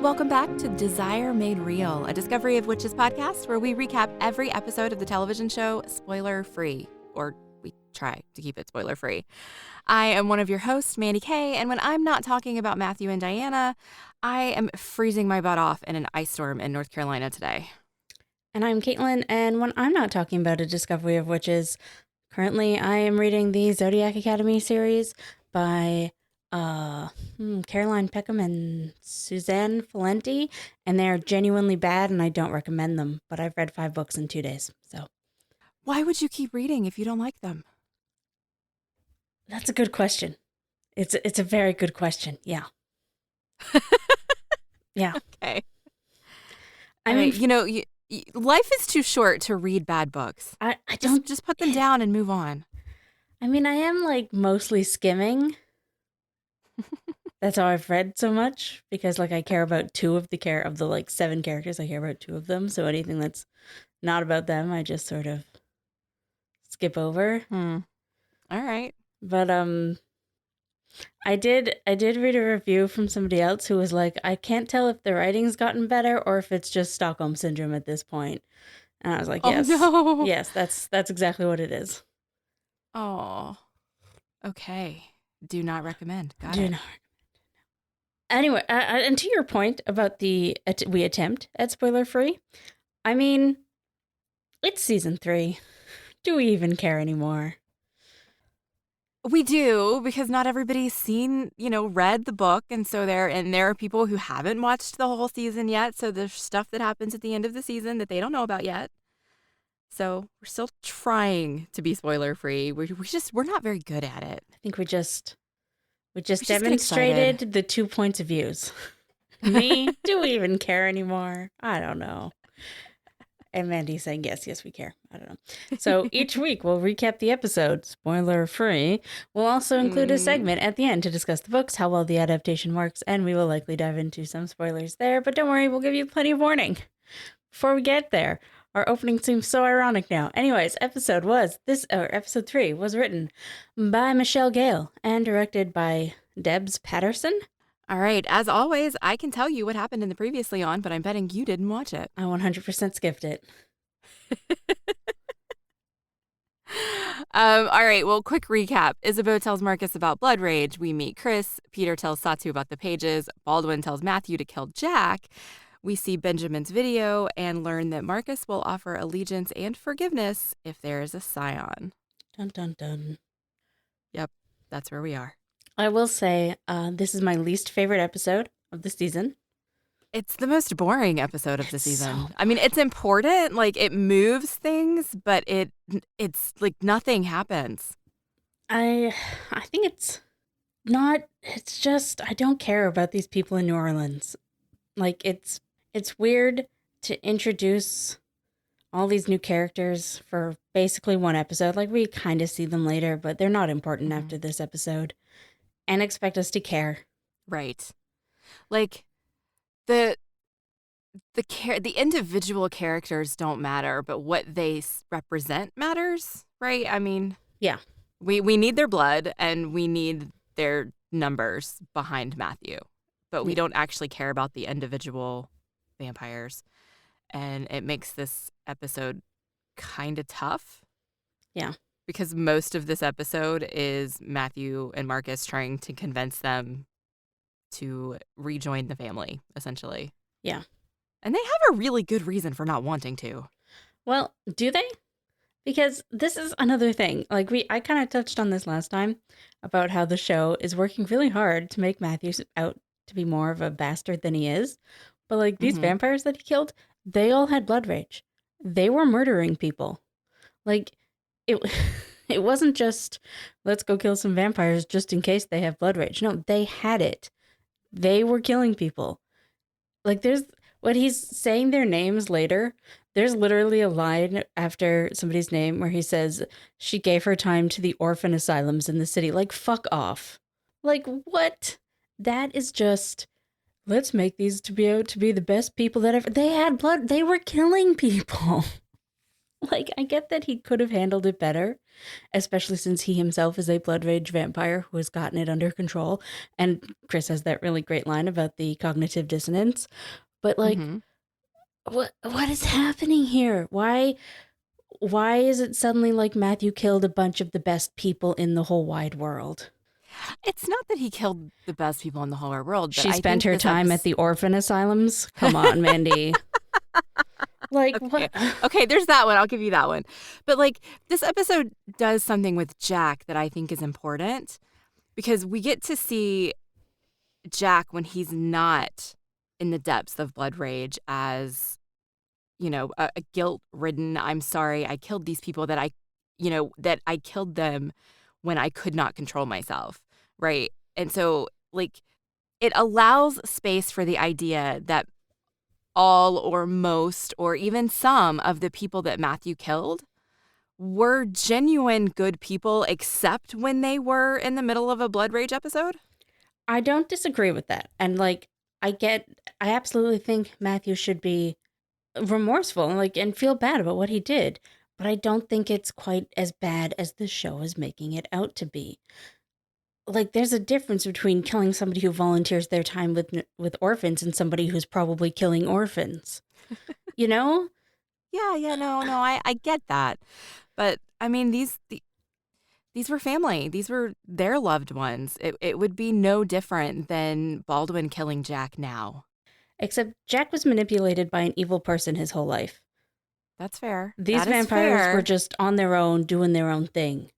welcome back to Desire Made Real, a Discovery of Witches podcast where we recap every episode of the television show spoiler-free, or we try to keep it spoiler-free. I am one of your hosts, Mandy Kay, and when I'm not talking about Matthew and Diana, I am freezing my butt off in an ice storm in North Carolina today. And I'm Caitlin, and when I'm not talking about A Discovery of Witches, currently I am reading the Zodiac Academy series by Caroline Peckham and Suzanne Valenti, and they are genuinely bad, and I don't recommend them, but I've read 5 books in 2 days, so. Why would you keep reading if you don't like them? That's a good question. It's a very good question, yeah. Yeah. Okay. I mean, life is too short to read bad books. I don't just put them down and move on. I mean, I am mostly skimming. That's how I've read so much, because I care about 2 of the 7 characters. I care about 2 of them. So anything that's not about them, I just sort of skip over. All right. But I did read a review from somebody else who was like, I can't tell if the writing's gotten better or if it's just Stockholm Syndrome at this point. And I was like, yes. Oh, no. Yes, that's exactly what it is. Oh. Okay. Do not recommend. Got Do it. not recommend. Anyway, and to your point about we attempt at spoiler free, I mean, it's season 3. Do we even care anymore? We do, because not everybody's seen, read the book. And so there are people who haven't watched the whole season yet. So there's stuff that happens at the end of the season that they don't know about yet. So we're still trying to be spoiler free. We're not very good at it. I think we just demonstrated the 2 points of views. Me, do we even care anymore? I don't know. And Mandy saying, yes, we care. I don't know. So each week we'll recap the episode, spoiler free. We'll also include a segment at the end to discuss the books, how well the adaptation works, and we will likely dive into some spoilers there. But don't worry, we'll give you plenty of warning before we get there. Our opening seems so ironic now. Anyways, episode 3 was written by Michelle Gale and directed by Debs Patterson. All right. As always, I can tell you what happened in the previously on, but I'm betting you didn't watch it. I 100% skipped it. All right. Well, quick recap. Isabeau tells Marcus about blood rage. We meet Chris. Peter tells Satu about the pages. Baldwin tells Matthew to kill Jack. We see Benjamin's video and learn that Marcus will offer allegiance and forgiveness if there is a scion. Dun, dun, dun. Yep, that's where we are. I will say this is my least favorite episode of the season. It's the most boring episode of the season. I mean, it's important. It moves things, but it's nothing happens. I think it's not. It's just I don't care about these people in New Orleans. It's weird to introduce all these new characters for basically one episode. We kind of see them later, but they're not important after this episode, and expect us to care. Right. The individual characters don't matter, but what they represent matters, right? I mean, yeah. We need their blood and we need their numbers behind Matthew, but we don't actually care about the individual vampires, and it makes this episode kind of tough. Yeah. Because most of this episode is Matthew and Marcus trying to convince them to rejoin the family, essentially. Yeah. And they have a really good reason for not wanting to. Well, do they? Because this is another thing. I kind of touched on this last time about how the show is working really hard to make Matthew out to be more of a bastard than he is. But these vampires that he killed, they all had blood rage. They were murdering people. It wasn't just, let's go kill some vampires just in case they have blood rage. No, they had it. They were killing people. There's, when he's saying their names later, there's literally a line after somebody's name where he says, she gave her time to the orphan asylums in the city. Fuck off. What? That is just, let's make these to be the best people that ever, they had blood. They were killing people. Like, I get that he could have handled it better, especially since he himself is a blood rage vampire who has gotten it under control. And Chris has that really great line about the cognitive dissonance. But like, Mm-hmm. what is happening here? Why is it suddenly like Matthew killed a bunch of the best people in the whole wide world? It's not that he killed the best people in the whole wide world, but She I spent think her this time at the orphan asylums? Come on, Mandy. Like, Okay. what? Okay, there's that one. I'll give you that one. But like this episode does something with Jack that I think is important because we get to see Jack when he's not in the depths of blood rage as, a guilt-ridden, I'm sorry, I killed these people that I killed them when I could not control myself, right? And so like it allows space for the idea that all or most or even some of the people that Matthew killed were genuine good people, except when they were in the middle of a blood rage episode. I don't disagree with that. And like, I absolutely think Matthew should be remorseful and and feel bad about what he did. But I don't think it's quite as bad as the show is making it out to be. Like, there's a difference between killing somebody who volunteers their time with orphans and somebody who's probably killing orphans. You know? Yeah, no, I get that. But I mean, these were family. These were their loved ones. It would be no different than Baldwin killing Jack now. Except Jack was manipulated by an evil person his whole life. That's fair. These That is vampires fair. were just on their own, doing their own thing.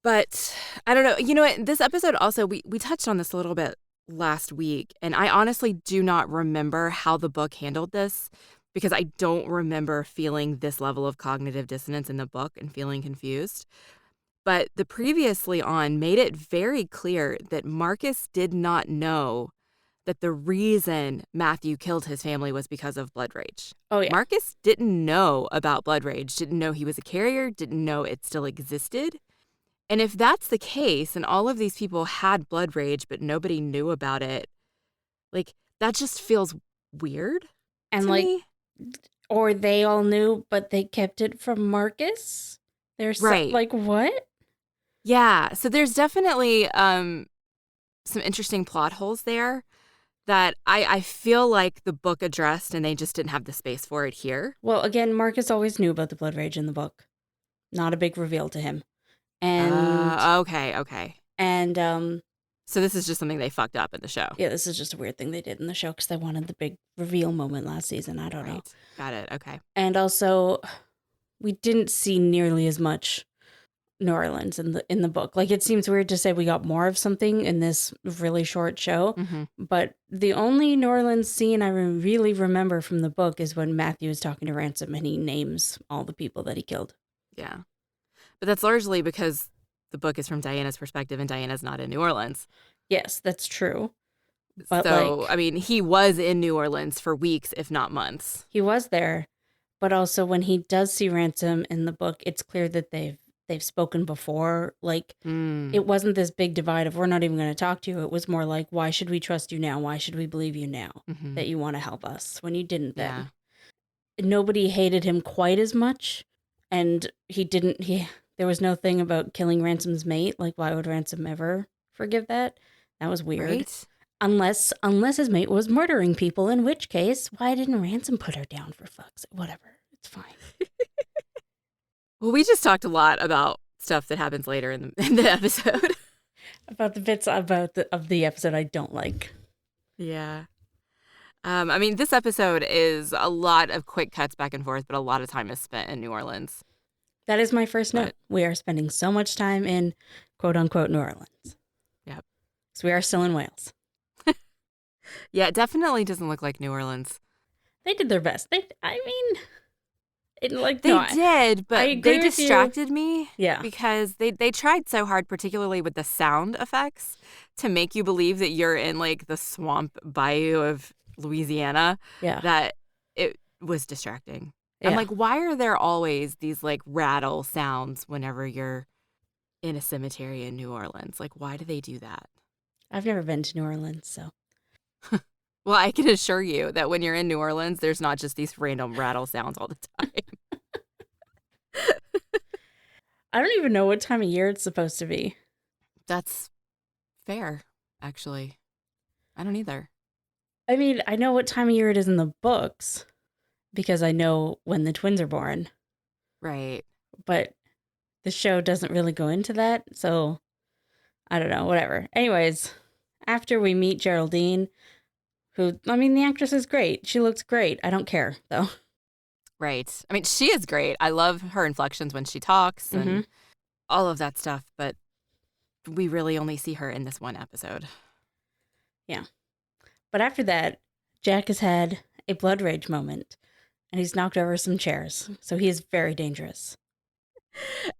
But I don't know. You know what? This episode also, we touched on this a little bit last week, and I honestly do not remember how the book handled this because I don't remember feeling this level of cognitive dissonance in the book and feeling confused. But the previously on made it very clear that Marcus did not know that the reason Matthew killed his family was because of blood rage. Oh, yeah. Marcus didn't know about blood rage, didn't know he was a carrier, didn't know it still existed. And if that's the case, and all of these people had blood rage, but nobody knew about it, like, that just feels weird And to me. or they all knew, but they kept it from Marcus? There's Right. like, what? Yeah. So there's definitely some interesting plot holes there that I feel like the book addressed and they just didn't have the space for it here. Well, again, Marcus always knew about the blood rage in the book. Not a big reveal to him. And Okay. And So this is just something they fucked up in the show. yeah, this is just a weird thing they did in the show because they wanted the big reveal moment last season. I don't know. Got it. Okay. And also, we didn't see nearly as much New Orleans in the book. Like, it seems weird to say we got more of something in this really short show, Mm-hmm. but the only New Orleans scene I really remember from the book is when Matthew is talking to Ransom and he names all the people that he killed. Yeah. But that's largely because the book is from Diana's perspective and Diana's not in New Orleans. Yes, that's true. But so, I mean, he was in New Orleans for weeks, if not months. He was there. But also when he does see Ransom in the book, it's clear that they've spoken before. Like, it wasn't this big divide of we're not even going to talk to you. It was more like, why should we trust you now? Why should we believe you now that you want to help us when you didn't then? Yeah. Nobody hated him quite as much. And there was no thing about killing Ransom's mate. Like, why would Ransom ever forgive that? That was weird. Right? Unless his mate was murdering people, in which case, why didn't Ransom put her down for fuck's sake? Whatever. It's fine. Well, we just talked a lot about stuff that happens later in the episode. About the bits of the episode I don't like. Yeah. I mean, this episode is a lot of quick cuts back and forth, but a lot of time is spent in New Orleans. That is my first note. We are spending so much time in quote-unquote New Orleans. Yep. So we are still in Wales. Yeah, it definitely doesn't look like New Orleans. They did their best. They did, but they distracted me. Yeah. Because they tried so hard, particularly with the sound effects, to make you believe that you're in like the swamp bayou of Louisiana. Yeah. That it was distracting. Yeah. I'm like, why are there always these like rattle sounds whenever you're in a cemetery in New Orleans? Like, why do they do that? I've never been to New Orleans, so. Well, I can assure you that when you're in New Orleans, there's not just these random rattle sounds all the time. I don't even know what time of year it's supposed to be. That's fair, actually. I don't either. I mean, I know what time of year it is in the books because I know when the twins are born, Right. but the show doesn't really go into that. So I don't know, whatever. Anyways, after we meet Geraldine, who, I mean, the actress is great. She looks great. I don't care, though. Right. I mean, she is great. I love her inflections when she talks and all of that stuff, but we really only see her in this one episode. Yeah. But after that, Jack has had a blood rage moment and he's knocked over some chairs. So he is very dangerous.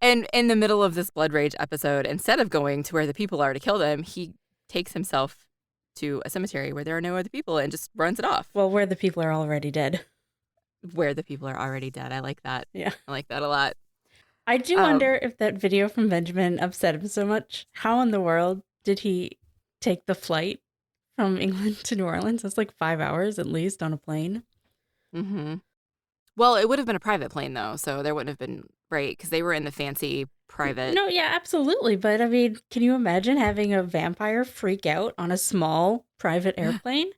And in the middle of this blood rage episode, instead of going to where the people are to kill them, he takes himself to a cemetery where there are no other people and just runs it off. Well, where the people are already dead. Where the people are already dead. I like that. Yeah. I like that a lot. I do wonder if that video from Benjamin upset him so much. How in the world did he take the flight from England to New Orleans? That's like 5 hours at least on a plane. Mm-hmm. Well, it would have been a private plane, though, so there wouldn't have been, right, because they were in the fancy private. No, yeah, absolutely. But I mean, can you imagine having a vampire freak out on a small private airplane?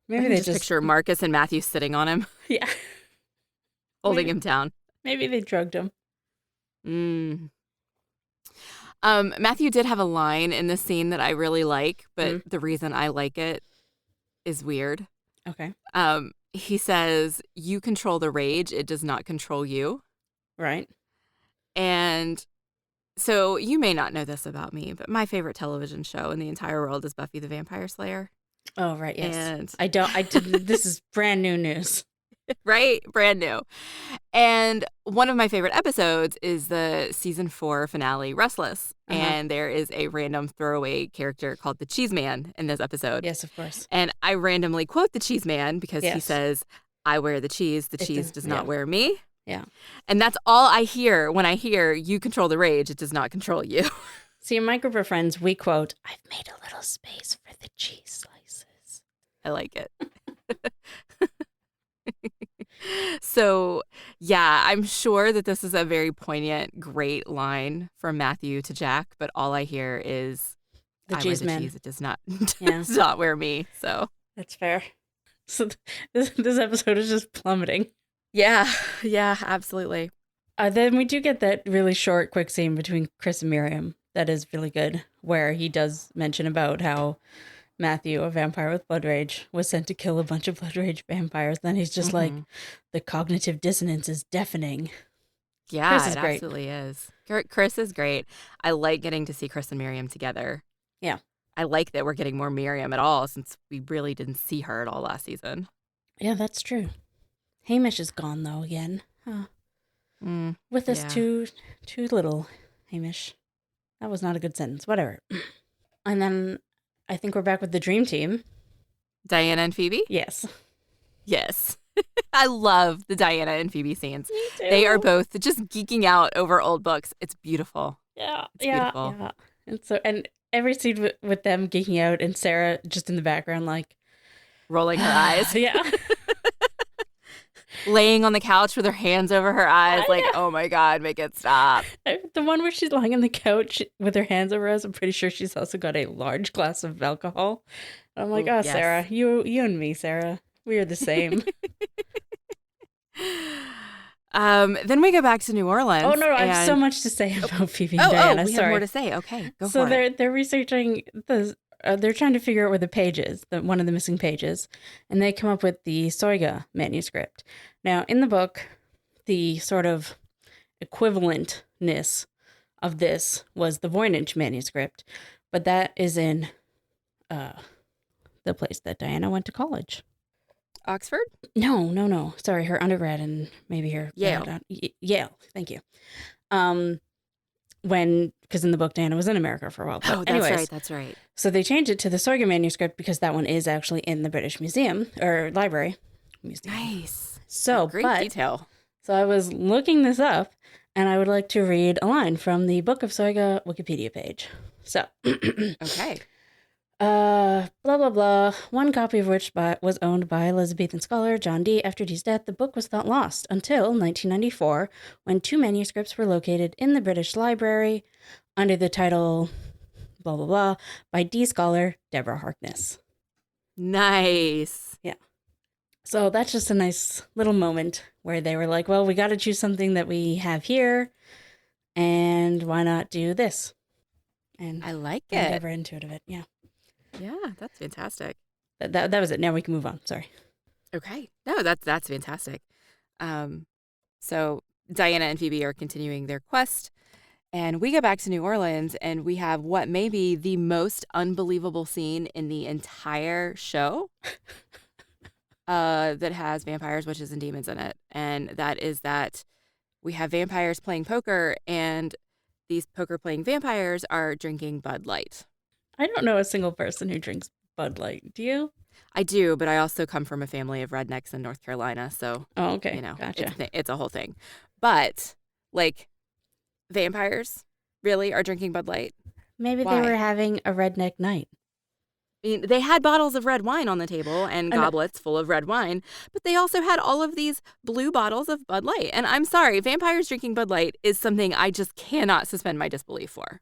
Maybe they just picture Marcus and Matthew sitting on him. Yeah. Holding him down. Maybe they drugged him. Matthew did have a line in this scene that I really like, but the reason I like it is weird. Okay. He says, "You control the rage, it does not control you." Right. And so you may not know this about me, but my favorite television show in the entire world is Buffy the Vampire Slayer. Oh, right, yes. And I did this is brand new news. Right? Brand new. And one of my favorite episodes is the season 4 finale, Restless. And there is a random throwaway character called the Cheese Man in this episode. Yes, of course. And I randomly quote the Cheese Man because he says, "I wear the cheese does not wear me." Yeah. And that's all I hear when I hear "you control the rage, it does not control you." See, in my group of friends, we quote, "I've made a little space for the cheese slices." I like it. So, yeah, I'm sure that this is a very poignant, great line from Matthew to Jack, but all I hear is the cheese man. Cheese, it does not wear me. So that's fair. So this episode is just plummeting. Yeah, absolutely. Then we do get that really short, quick scene between Chris and Miriam. That is really good, where he does mention about how Matthew, a vampire with blood rage, was sent to kill a bunch of blood rage vampires. Then he's just like, the cognitive dissonance is deafening. Yeah, Chris is great. Absolutely is. Chris is great. I like getting to see Chris and Miriam together. Yeah. I like that we're getting more Miriam at all since we really didn't see her at all last season. Yeah, that's true. Hamish is gone, though, again. Huh. With us too little, Hamish. That was not a good sentence. Whatever. And then I think we're back with the dream team. Diana and Phoebe? Yes. I love the Diana and Phoebe scenes. Me too. They are both just geeking out over old books. It's beautiful. Yeah. It's beautiful. Yeah. And every scene with them geeking out and Sarah just in the background, like rolling her eyes. Yeah. Laying on the couch with her hands over her eyes, like, oh my God, make it stop. The one where she's lying on the couch with her hands over her eyes, I'm pretty sure she's also got a large glass of alcohol. I'm like, yes. Sarah, you and me, Sarah, we are the same. Then we go back to New Orleans. Oh, no, I have so much to say about Phoebe and Diana. We have more to say. Okay, go for it. So they're researching they're trying to figure out where the page is, one of the missing pages, and they come up with the Soiga manuscript. Now, in the book, the sort of equivalentness of this was the Voynich manuscript, but that is in the place that Diana went to college. Oxford? No. Sorry, her undergrad and maybe her Yale. Yale. Thank you. Because in the book Diana was in America for a while. But That's right. So they changed it to the Soiga manuscript because that one is actually in the British Museum or Library. Museum. Nice. So great detail. So I was looking this up, and I would like to read a line from the Book of Soiga Wikipedia page. So okay. Blah, blah, blah. One copy of which was owned by Elizabethan scholar John Dee. After Dee's death, the book was thought lost until 1994, when two manuscripts were located in the British Library under the title blah, blah, blah by Dee scholar Deborah Harkness. Nice. Yeah. So that's just a nice little moment where they were like, well, we got to choose something that we have here, and why not do this? And I like and it. Deborah into it. Yeah. Yeah, that's fantastic. That was it. Now we can move on. Sorry. Okay. No, that's fantastic. So Diana and Phoebe are continuing their quest, and we get back to New Orleans, and we have what may be the most unbelievable scene in the entire show that has vampires, witches, and demons in it. And that is that we have vampires playing poker, and these poker-playing vampires are drinking Bud Light. I don't know a single person who drinks Bud Light. Do you? I do, but I also come from a family of rednecks in North Carolina, so Oh, okay. you know, Gotcha. it's a whole thing. But like vampires really are drinking Bud Light. Maybe they Why? were having a redneck night. I mean, they had bottles of red wine on the table and I know. goblets full of red wine, but they also had all of these blue bottles of Bud Light. And I'm sorry, vampires drinking Bud Light is something I just cannot suspend my disbelief for.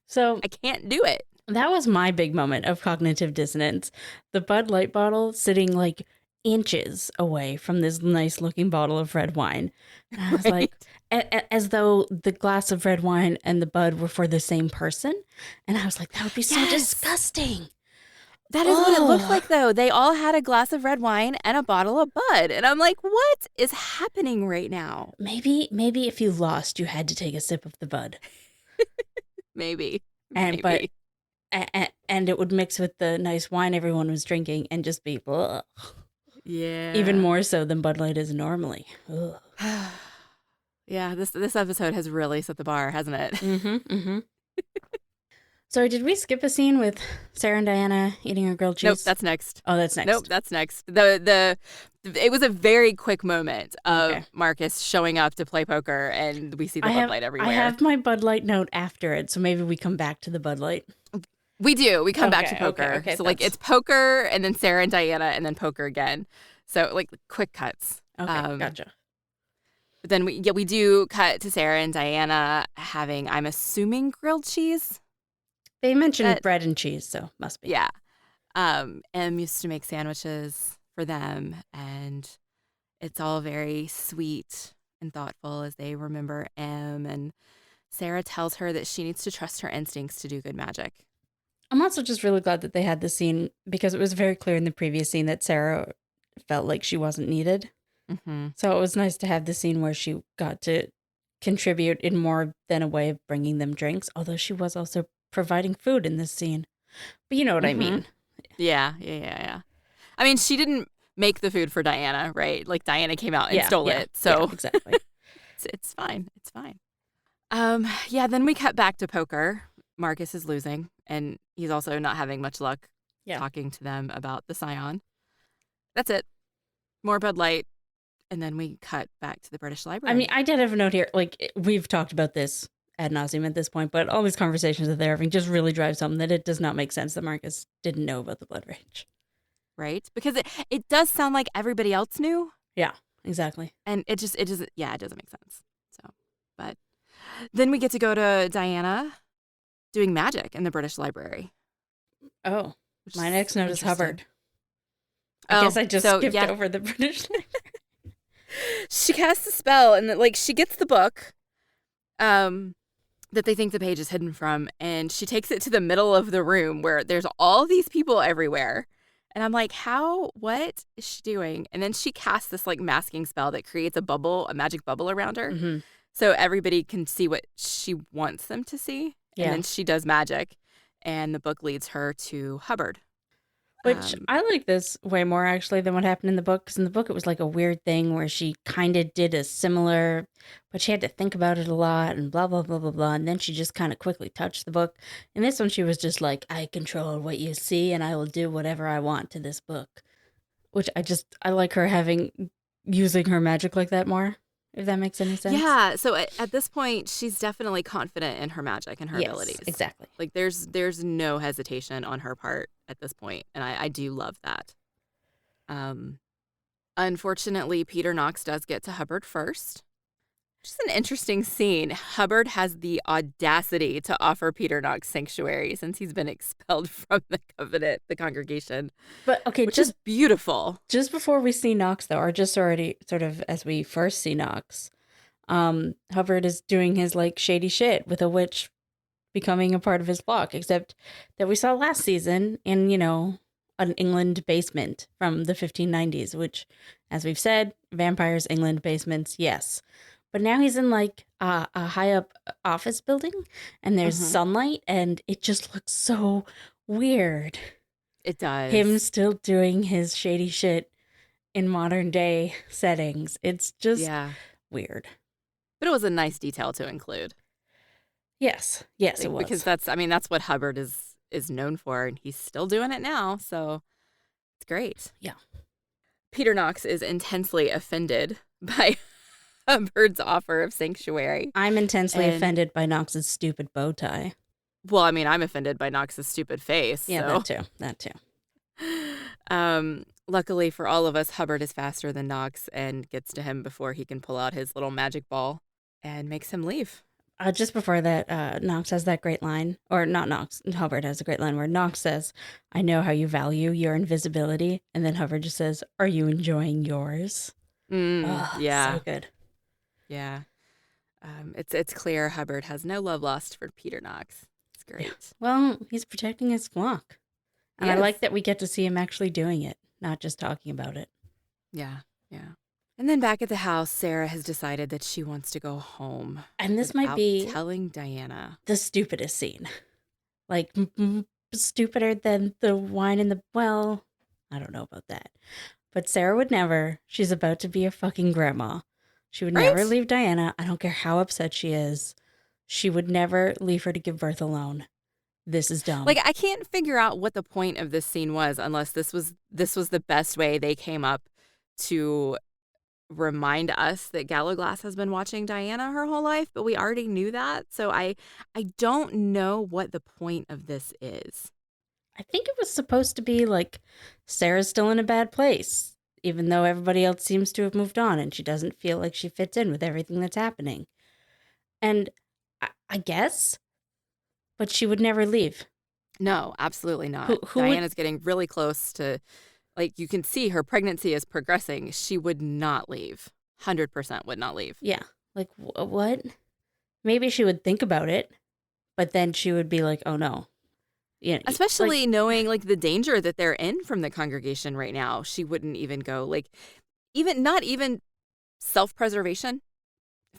So I can't do it. that was my big moment of cognitive dissonance. The Bud Light bottle sitting like inches away from this nice looking bottle of red wine. And I was Right? like, as though the glass of red wine and the Bud were for the same person. And I was like, that would be so Yes. disgusting. That is what it looked Ugh. like, though. They all had a glass of red wine and a bottle of Bud. And I'm like, what is happening right now? Maybe if you lost, you had to take a sip of the Bud. Maybe. And Maybe. and it would mix with the nice wine everyone was drinking and just be ugh. Yeah. Even more so than Bud Light is normally. Ugh. Yeah, this episode has really set the bar, hasn't it? Mm-hmm. Sorry, did we skip a scene with Sarah and Diana eating her grilled cheese? Nope, that's next. Oh, that's next. Nope, that's next. It was a very quick moment of Okay. Marcus showing up to play poker, and we see the Bud Light everywhere. I have my Bud Light note after it, so maybe we come back to the Bud Light. We do. We come back to Okay, poker. okay, So like it's poker, and then Sarah and Diana, and then poker again. So like quick cuts. Okay, gotcha. But then we do cut to Sarah and Diana having, I'm assuming, grilled cheese. They mentioned bread and cheese, so must be. Yeah. Em used to make sandwiches for them, and it's all very sweet and thoughtful as they remember Em. And Sarah tells her that she needs to trust her instincts to do good magic. I'm also just really glad that they had this scene because it was very clear in the previous scene that Sarah felt like she wasn't needed. Mm-hmm. So it was nice to have the scene where she got to contribute in more than a way of bringing them drinks, although she was also providing food in this scene. But you know what I mean. Yeah. I mean, she didn't make the food for Diana, right? Like Diana came out and stole it. So yeah, exactly. it's fine. It's fine. Yeah, then we cut back to poker. Marcus is losing, and he's also not having much luck talking to them about the Scion. That's it. More Bud Light. And then we cut back to the British Library. I mean, I did have a note here. Like, we've talked about this ad nauseum at this point, but all these conversations that they're having just really drives home that it does not make sense that Marcus didn't know about the blood rage. Right? Because it does sound like everybody else knew. Yeah, exactly. And it doesn't make sense. So, but then we get to go to Diana doing magic in the British Library. Oh, my next note is Hubbard. I guess I just skipped over the British Library. She casts a spell, and like she gets the book that they think the page is hidden from, and she takes it to the middle of the room where there's all these people everywhere. And I'm like, what is she doing? And then she casts this like masking spell that creates a magic bubble around her. Mm-hmm. So everybody can see what she wants them to see. Yeah. And then she does magic, and the book leads her to Hubbard. Which I like this way more actually than what happened in the book. Because in the book, it was like a weird thing where she kind of did a similar, but she had to think about it a lot and blah, blah, blah, blah, blah. And then she just kind of quickly touched the book. In this one, she was just like, I control what you see and I will do whatever I want to this book. Which I like her using her magic like that more. if that makes any sense. Yeah. So at this point, she's definitely confident in her magic and her Yes, abilities. exactly. Like there's no hesitation on her part at this point, and I do love that. Unfortunately, Peter Knox does get to Hubbard first. Just an interesting scene. Hubbard has the audacity to offer Peter Knox sanctuary since he's been expelled from the covenant, the congregation. But okay, which is beautiful. Just before we see Knox, though, or just already sort of as we first see Knox, Hubbard is doing his like shady shit with a witch becoming a part of his flock, except that we saw last season in, an England basement from the 1590s, which, as we've said, vampires, England basements, yes. But now he's in like a high up office building and there's sunlight and it just looks so weird. It does. Him still doing his shady shit in modern day settings. It's just weird. But it was a nice detail to include. Yes, it was. Because that's what Hubbard is known for, and he's still doing it now, so it's great. Yeah. Peter Knox is intensely offended by Hubbard's offer of sanctuary. I'm intensely offended by Knox's stupid bow tie. Well, I mean, I'm offended by Knox's stupid face. Yeah, so. That too. Luckily for all of us, Hubbard is faster than Knox and gets to him before he can pull out his little magic ball and makes him leave. Just before that, Knox has that great line, or not Knox, Hubbard has a great line where Knox says, "I know how you value your invisibility," and then Hubbard just says, "Are you enjoying yours?" Yeah. So good. Yeah. It's clear Hubbard has no love lost for Peter Knox. It's great. Yeah. Well, he's protecting his flock. And I like that we get to see him actually doing it, not just talking about it. Yeah. And then back at the house, Sarah has decided that she wants to go home. And this might be telling Diana the stupidest scene. Like, stupider than the wine in the, well, I don't know about that. But Sarah would never. She's about to be a fucking grandma. She would never leave Diana. I don't care how upset she is. She would never leave her to give birth alone. This is dumb. Like, I can't figure out what the point of this scene was unless this was the best way they came up to remind us that Gallowglass has been watching Diana her whole life, but we already knew that. So I don't know what the point of this is. I think it was supposed to be like Sarah's still in a bad place, even though everybody else seems to have moved on and she doesn't feel like she fits in with everything that's happening. And I guess, but she would never leave. No, absolutely not. Diana's getting really close to, like, you can see her pregnancy is progressing. She would not leave. 100% would not leave. Yeah. Like, what? Maybe she would think about it, but then she would be like, oh no. Yeah. Especially knowing, like, the danger that they're in from the congregation right now. She wouldn't even go, like, not even self-preservation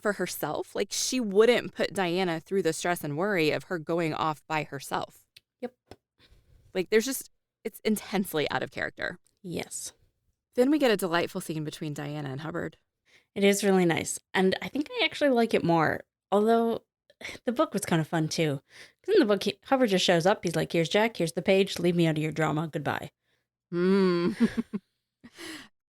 for herself. Like, she wouldn't put Diana through the stress and worry of her going off by herself. Yep. Like, it's intensely out of character. Yes. Then we get a delightful scene between Diana and Hubbard. It is really nice. And I think I actually like it more. Although the book was kind of fun too. Because in the book, Hubbard just shows up. He's like, here's Jack, here's the page. Leave me out of your drama. Goodbye.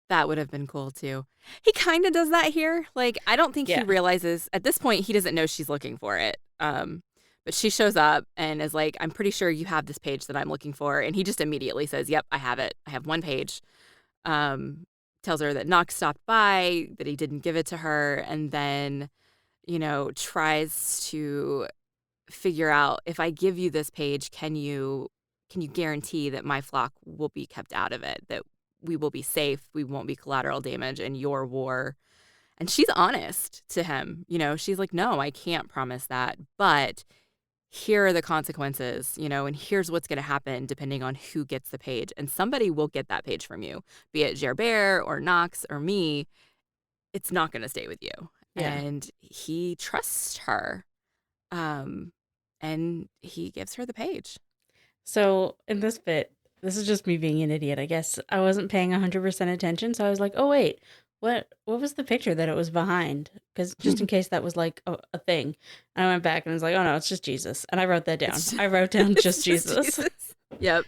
That would have been cool too. He kind of does that here. Like, I don't think he realizes, at this point, he doesn't know she's looking for it. But she shows up and is like, I'm pretty sure you have this page that I'm looking for. And he just immediately says, yep, I have it. I have one page. Tells her that Knox stopped by, that he didn't give it to her. And then, tries to figure out, if I give you this page, can you guarantee that my flock will be kept out of it, that we will be safe, we won't be collateral damage in your war? And she's honest to him. She's like, no, I can't promise that, but here are the consequences, and here's what's going to happen depending on who gets the page. And somebody will get that page from you, be it Gerbert or Knox or me. It's not going to stay with you. Yeah. And he trusts her. And he gives her the page. So in this bit, this is just me being an idiot, I guess. I wasn't paying 100% attention. So I was like, oh, wait. What was the picture that it was behind? Because just in case that was like a thing. And I went back and was like, oh no, it's just Jesus. And I wrote that down. I wrote down just Jesus. Yep.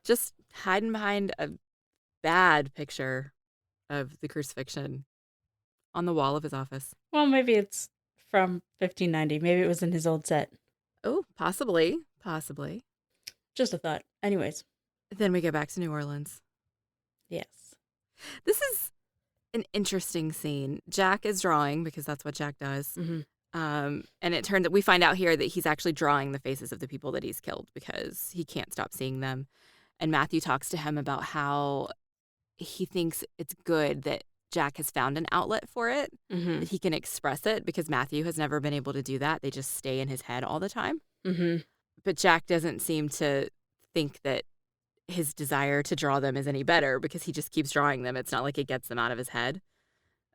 Just hiding behind a bad picture of the crucifixion. on the wall of his office. Well, maybe it's from 1590. Maybe it was in his old set. Oh, possibly. Possibly. Just a thought. Anyways. Then we go back to New Orleans. Yes. This is an interesting scene. Jack is drawing because that's what Jack does. Mm-hmm. And it turns out we find out here that he's actually drawing the faces of the people that he's killed because he can't stop seeing them. And Matthew talks to him about how he thinks it's good that Jack has found an outlet for it, that he can express it, because Matthew has never been able to do that. They just stay in his head all the time. Mm-hmm. But Jack doesn't seem to think that his desire to draw them is any better because he just keeps drawing them. It's not like it gets them out of his head.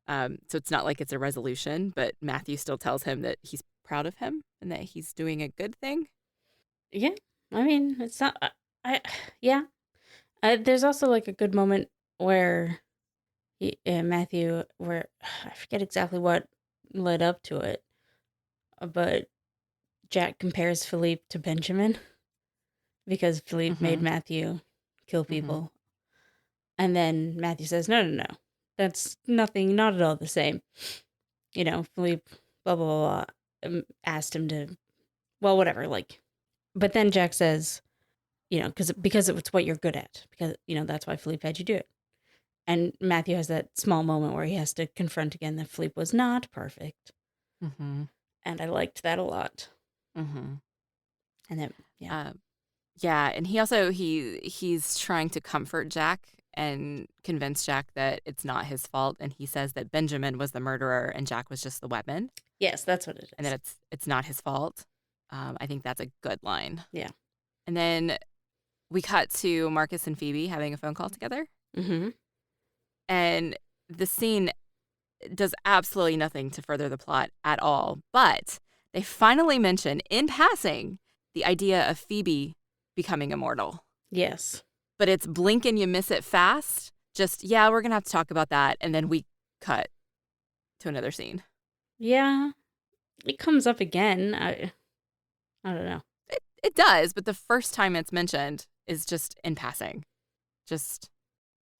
So it's not like it's a resolution, but Matthew still tells him that he's proud of him and that he's doing a good thing. Yeah. I mean, it's not... yeah. There's also like a good moment where Matthew, where I forget exactly what led up to it, but Jack compares Philippe to Benjamin because Philippe made Matthew kill people. And then Matthew says, no. That's nothing, not at all the same. You know, Philippe, blah, blah, blah, asked him to, well, whatever, like. But then Jack says, you know, because it's what you're good at. Because, you know, that's why Philippe had you do it. And Matthew has that small moment where he has to confront again that Philippe was not perfect. Mm-hmm. And I liked that a lot. Mm-hmm. And then, yeah. Yeah, and he also, he's trying to comfort Jack and convince Jack that it's not his fault. And he says that Benjamin was the murderer and Jack was just the weapon. Yes, that's what it is. And that it's not his fault. I think that's a good line. Yeah. And then we cut to Marcus and Phoebe having a phone call together. Mm-hmm. And the scene does absolutely nothing to further the plot at all. But they finally mention, in passing, the idea of Phoebe becoming immortal. Yes. But it's blink and you miss it fast. Just, yeah, we're going to have to talk about that. And then we cut to another scene. Yeah. It comes up again. I don't know. It does, but the first time it's mentioned is just in passing. Just,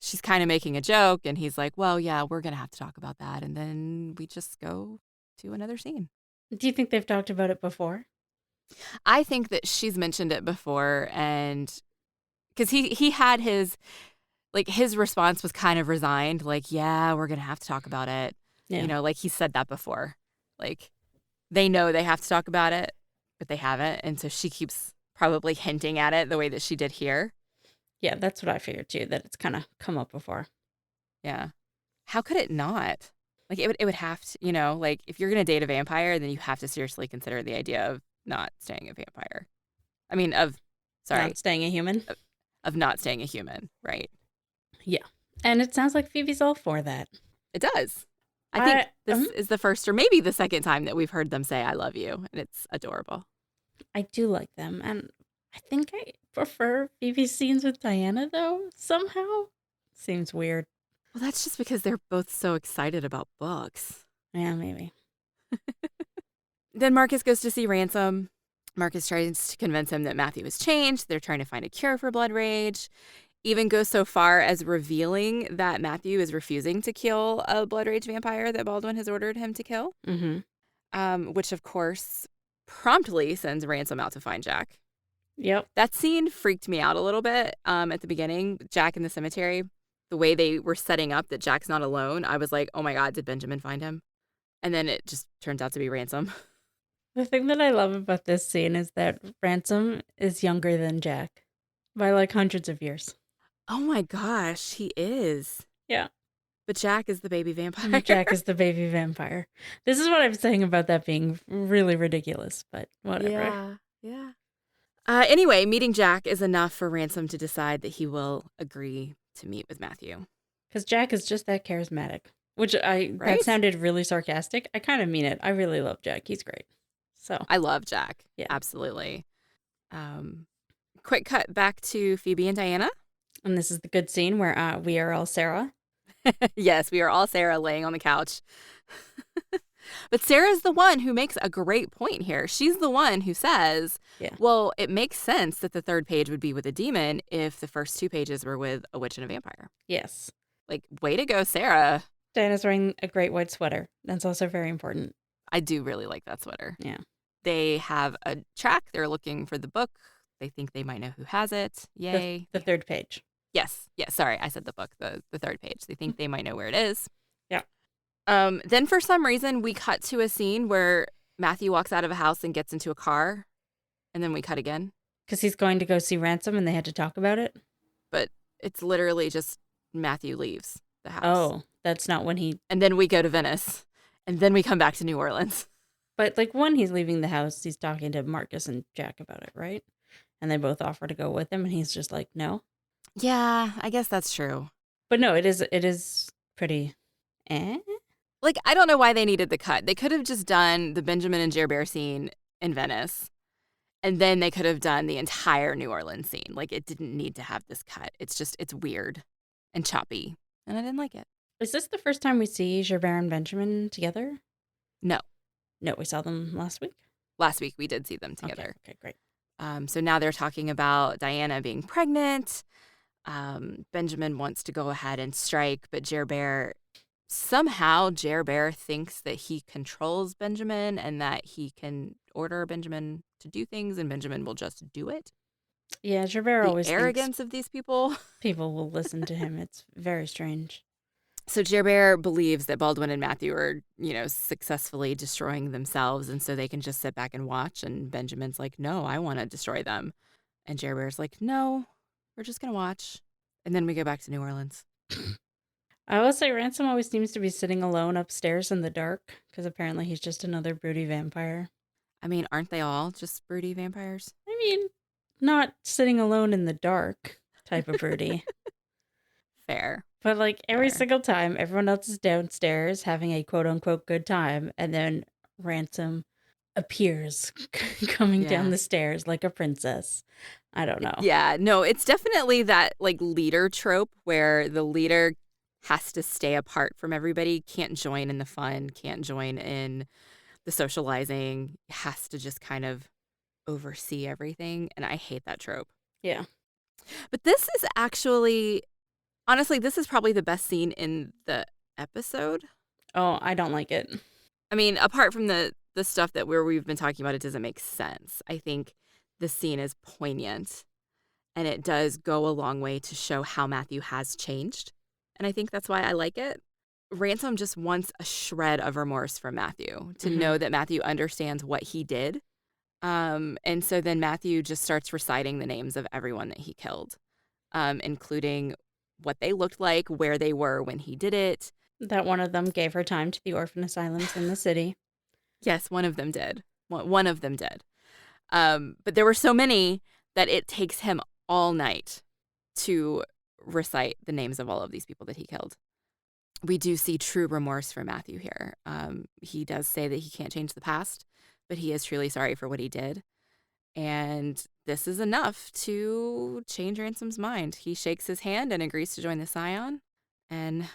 she's kind of making a joke, and he's like, well, yeah, we're going to have to talk about that. And then we just go to another scene. Do you think they've talked about it before? I think that she's mentioned it before, and because he had his response was kind of resigned, like, yeah, we're going to have to talk about it. Yeah. You know, like he said that before. Like, they know they have to talk about it, but they haven't. And so she keeps probably hinting at it the way that she did here. Yeah, that's what I figured too, that it's kind of come up before. Yeah. How could it not? Like, it would have to, you know, like, if you're going to date a vampire, then you have to seriously consider the idea of not staying a vampire. I mean, not staying a human? Of not staying a human, right? Yeah. And it sounds like Phoebe's all for that. It does. I think this is the first or maybe the second time that we've heard them say, I love you. And it's adorable. I do like them. And I think I prefer Phoebe's scenes with Diana, though, somehow. Seems weird. Well, that's just because they're both so excited about books. Yeah, maybe. Then Marcus goes to see Ransom. Marcus tries to convince him that Matthew has changed. They're trying to find a cure for blood rage. Even goes so far as revealing that Matthew is refusing to kill a blood rage vampire that Baldwin has ordered him to kill. Mm-hmm. Which, of course, promptly sends Ransom out to find Jack. Yep. That scene freaked me out a little bit at the beginning. Jack in the cemetery, the way they were setting up that Jack's not alone, I was like, oh my God, did Benjamin find him? And then it just turns out to be Ransom. The thing that I love about this scene is that Ransom is younger than Jack by like hundreds of years. Oh my gosh, he is. Yeah. But Jack is the baby vampire. Jack is the baby vampire. This is what I'm saying about that being really ridiculous, but whatever. Yeah. Anyway, meeting Jack is enough for Ransom to decide that he will agree to meet with Matthew. Because Jack is just that charismatic, which that sounded really sarcastic. I kind of mean it. I really love Jack. He's great. So I love Jack. Yeah. Absolutely. Quick cut back to Phoebe and Diana. And this is the good scene where we are all Sarah. Yes, we are all Sarah laying on the couch. But Sarah's the one who makes a great point here. She's the one who says, well, it makes sense that the third page would be with a demon if the first two pages were with a witch and a vampire. Yes. Like, way to go, Sarah. Diana's wearing a great white sweater. That's also very important. I do really like that sweater. Yeah. They have a track. They're looking for the book. They think they might know who has it. Yay. The third page. Yes. Sorry, I said the book, the third page. They think they might know where it is. Yeah. Then for some reason, we cut to a scene where Matthew walks out of a house and gets into a car. And then we cut again. Because he's going to go see Ransom and they had to talk about it? But it's literally just Matthew leaves the house. Oh, that's not when he... And then we go to Venice. And then we come back to New Orleans. But like when he's leaving the house, he's talking to Marcus and Jack about it, right? And they both offer to go with him and he's just like, no. Yeah, I guess that's true. But no, it is pretty Like, I don't know why they needed the cut. They could have just done the Benjamin and Gerber scene in Venice. And then they could have done the entire New Orleans scene. Like, it didn't need to have this cut. It's weird and choppy. And I didn't like it. Is this the first time we see Gerbert and Benjamin together? No. No, we saw them last week? Last week we did see them together. Okay, great. So now they're talking about Diana being pregnant. Benjamin wants to go ahead and strike, but somehow Gerbert thinks that he controls Benjamin and that he can order Benjamin to do things and Benjamin will just do it. Yeah, Gerbert always thinks arrogance of these people. People will listen to him. It's very strange. So Gerbert believes that Baldwin and Matthew are, successfully destroying themselves, and so they can just sit back and watch. And Benjamin's like, no, I want to destroy them. And Gerbert's like, no, we're just going to watch. And then we go back to New Orleans. I will say Ransom always seems to be sitting alone upstairs in the dark, because apparently he's just another broody vampire. I mean, aren't they all just broody vampires? I mean, not sitting alone in the dark type of broody. Fair. But like every single time, everyone else is downstairs having a quote unquote good time, and then Ransom appears coming down the stairs like a princess. I don't know. Yeah, no, it's definitely that like leader trope where the leader has to stay apart from everybody, can't join in the fun, can't join in the socializing, has to just kind of oversee everything. And I hate that trope. Yeah. But this is actually... Honestly, this is probably the best scene in the episode. Oh, I don't like it. I mean, apart from the stuff that we've been talking about, it doesn't make sense. I think the scene is poignant, and it does go a long way to show how Matthew has changed. And I think that's why I like it. Ransom just wants a shred of remorse from Matthew, to know that Matthew understands what he did. And so then Matthew just starts reciting the names of everyone that he killed, including what they looked like, where they were when he did it. That one of them gave her time to the orphan asylums in the city. Yes, one of them did. One of them did. But there were so many that it takes him all night to recite the names of all of these people that he killed. We do see true remorse for Matthew here. He does say that he can't change the past, but he is truly sorry for what he did. And this is enough to change Ransom's mind. He shakes his hand and agrees to join the Scion, and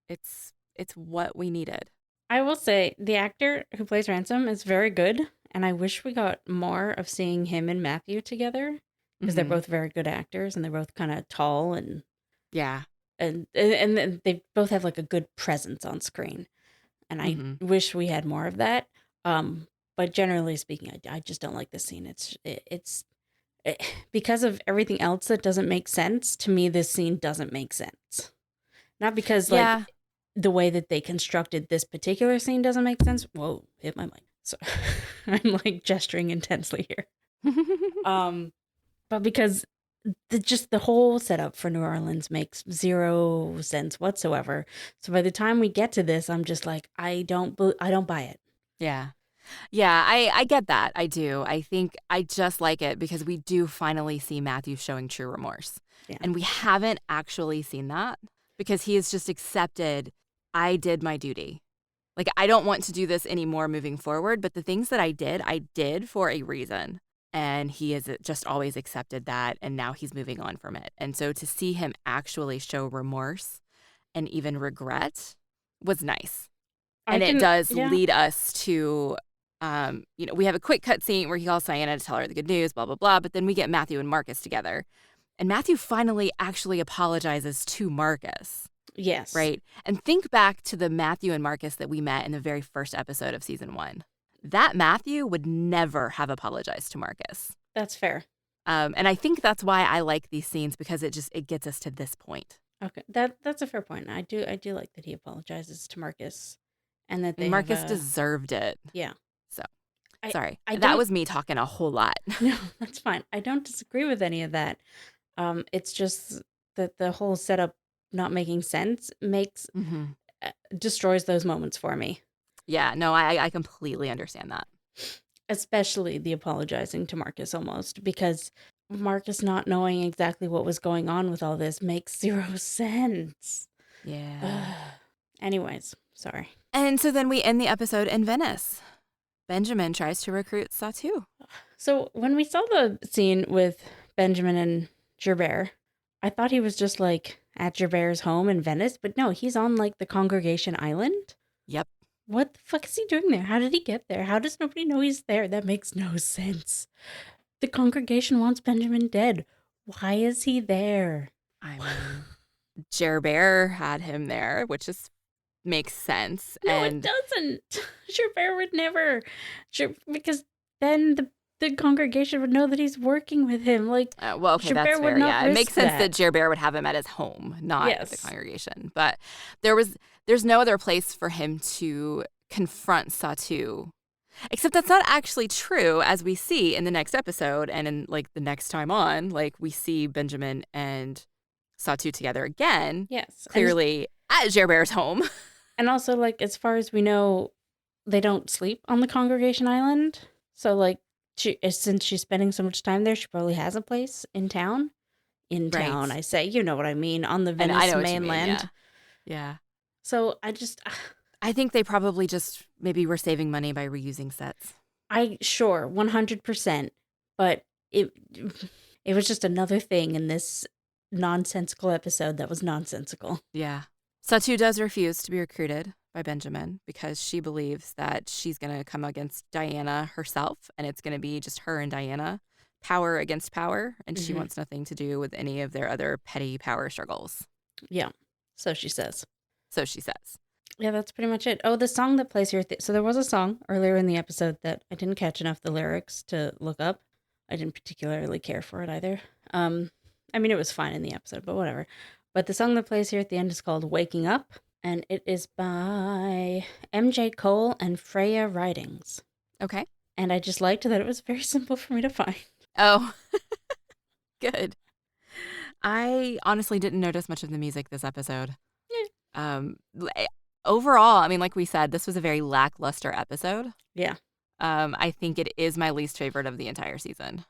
it's what we needed. I will say the actor who plays Ransom is very good, and I wish we got more of seeing him and Matthew together, because they're both very good actors and they're both kind of tall and and they both have like a good presence on screen, and I wish we had more of that. But generally speaking, I just don't like this scene. It's because of everything else that doesn't make sense. To me, this scene doesn't make sense. Not because the way that they constructed this particular scene doesn't make sense. Whoa, hit my mic. So I'm like gesturing intensely here. But because the whole setup for New Orleans makes zero sense whatsoever. So by the time we get to this, I'm just like, I don't buy it. Yeah. Yeah, I get that. I do. I think I just like it because we do finally see Matthew showing true remorse. Yeah. And we haven't actually seen that because he has just accepted, I did my duty. Like, I don't want to do this anymore moving forward, but the things that I did for a reason. And he has just always accepted that, and now he's moving on from it. And so to see him actually show remorse and even regret was nice. And it does lead us to... we have a quick cut scene where he calls Diana to tell her the good news, blah, blah, blah. But then we get Matthew and Marcus together. And Matthew finally actually apologizes to Marcus. Yes. right? And think back to the Matthew and Marcus that we met in the very first episode of season 1. That Matthew would never have apologized to Marcus. That's fair. And I think that's why I like these scenes, because it gets us to this point. Okay, that's a fair point. I do like that he apologizes to Marcus, and that they And Marcus have deserved it. yeah. So, I, sorry. I That don't- was me talking a whole lot. No, that's fine. I don't disagree with any of that. It's just that the whole setup not making sense destroys those moments for me. Yeah, no, I completely understand that. Especially the apologizing to Marcus, almost, because Marcus not knowing exactly what was going on with all this makes zero sense. Yeah. Anyways, sorry. And so then we end the episode in Venice. Benjamin tries to recruit Satu. So when we saw the scene with Benjamin and Gerbert, I thought he was just like at Gerbert's home in Venice, but no, he's on like the Congregation Island. Yep. What the fuck is he doing there? How did he get there? How does nobody know he's there? That makes no sense. The congregation wants Benjamin dead. Why is he there? I mean, Gerbert had him there, which makes sense. No, and it doesn't. Gerbert would never. Because then the congregation would know that he's working with him. Like, well, okay, Gerbert that's would fair. not Yeah, it risk makes sense that. that Gerbert would have him at his home, not at the Yes. congregation. But there's no other place for him to confront Satu. Except that's not actually true, as we see in the next episode and in like the next time on. Like, we see Benjamin and Satu together again, Yes. clearly at Gerbert's home. And also, like, as far as we know, they don't sleep on the Congregation Island. So, like, since she's spending so much time there, she probably has a place in town. In Right. town, I say. You know what I mean. On the And Venice I know what you mean, mainland. Yeah. So, I think they probably just maybe were saving money by reusing sets. sure, 100%. But it was just another thing in this nonsensical episode that was nonsensical. Yeah. Satu does refuse to be recruited by Benjamin because she believes that she's going to come against Diana herself, and it's going to be just her and Diana, power against power, and she Mhm. wants nothing to do with any of their other petty power struggles. Yeah. So she says. So she says. Yeah, that's pretty much it. Oh, the song that plays here. So there was a song earlier in the episode that I didn't catch enough the lyrics to look up. I didn't particularly care for it either. I mean, it was fine in the episode, but whatever. But the song that plays here at the end is called Waking Up, and it is by MJ Cole and Freya Ridings. Okay. And I just liked that it was very simple for me to find. Oh, good. I honestly didn't notice much of the music this episode. Overall, I mean, like we said, this was a very lackluster episode. Yeah. I think it is my least favorite of the entire season,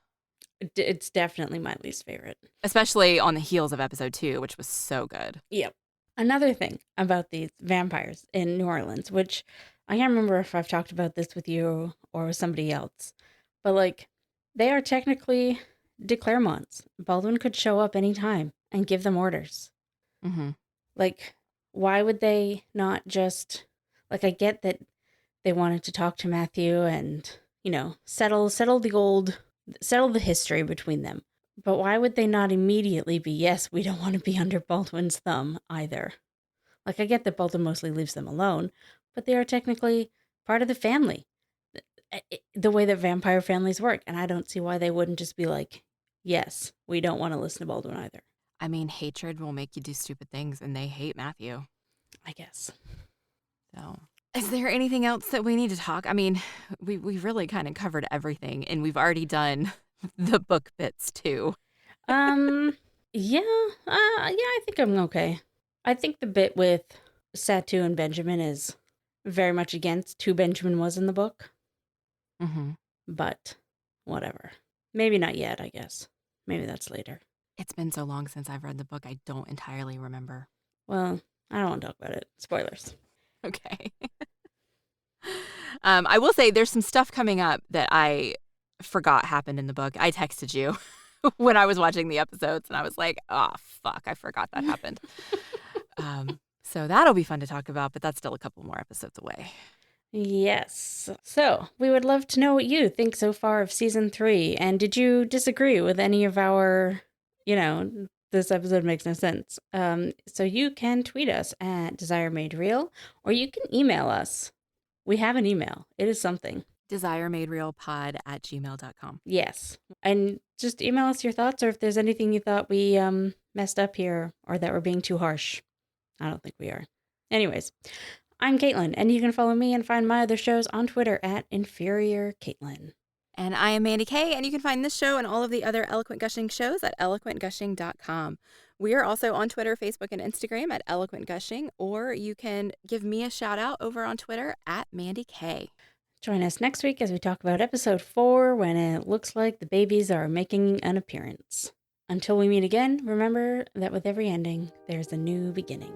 It's definitely my least favorite. especially on the heels of episode 2, which was so good. Yep. Another thing about these vampires in New Orleans, which I can't remember if I've talked about this with you or with somebody else, but like they are technically de Clermonts. Baldwin could show up anytime and give them orders. Mm-hmm. Like, why would they not just, like, I get that they wanted to talk to Matthew and, you know, settle the history between them. But why would they not immediately be, yes, we don't want to be under Baldwin's thumb either? Like, I get that Baldwin mostly leaves them alone, but they are technically part of the family, the way that vampire families work. And I don't see why they wouldn't just be like, yes, we don't want to listen to Baldwin either. I mean, hatred will make you do stupid things, and they hate Matthew. I guess. So, is there anything else that we need to talk? I mean, we really kind of covered everything, and we've already done the book bits too. Yeah, I think I'm okay. I think the bit with Satu and Benjamin is very much against who Benjamin was in the book, Mm-hmm. but whatever. Maybe not yet, I guess. Maybe that's later. It's been so long since I've read the book, I don't entirely remember. Well, I don't want to talk about it. Spoilers. Okay. I will say there's some stuff coming up that I forgot happened in the book. I texted you when I was watching the episodes, and I was like, oh, fuck, I forgot that happened. So that'll be fun to talk about, but that's still a couple more episodes away. Yes. So, we would love to know what you think so far of season 3. And did you disagree with any of our, this episode makes no sense. So you can tweet us at Desire Made Real, or you can email us. We have an email. It is something. DesireMadeRealPod@gmail.com. Yes. And just email us your thoughts, or if there's anything you thought we messed up here or that we're being too harsh. I don't think we are. Anyways, I'm Caitlin, and you can follow me and find my other shows on Twitter at Inferior Caitlin. And I am Mandy Kay, and you can find this show and all of the other Eloquent Gushing shows at eloquentgushing.com. We are also on Twitter, Facebook, and Instagram at Eloquent Gushing, or you can give me a shout out over on Twitter at Mandy Kay. Join us next week as we talk about episode 4, when it looks like the babies are making an appearance. Until we meet again, remember that with every ending, there's a new beginning.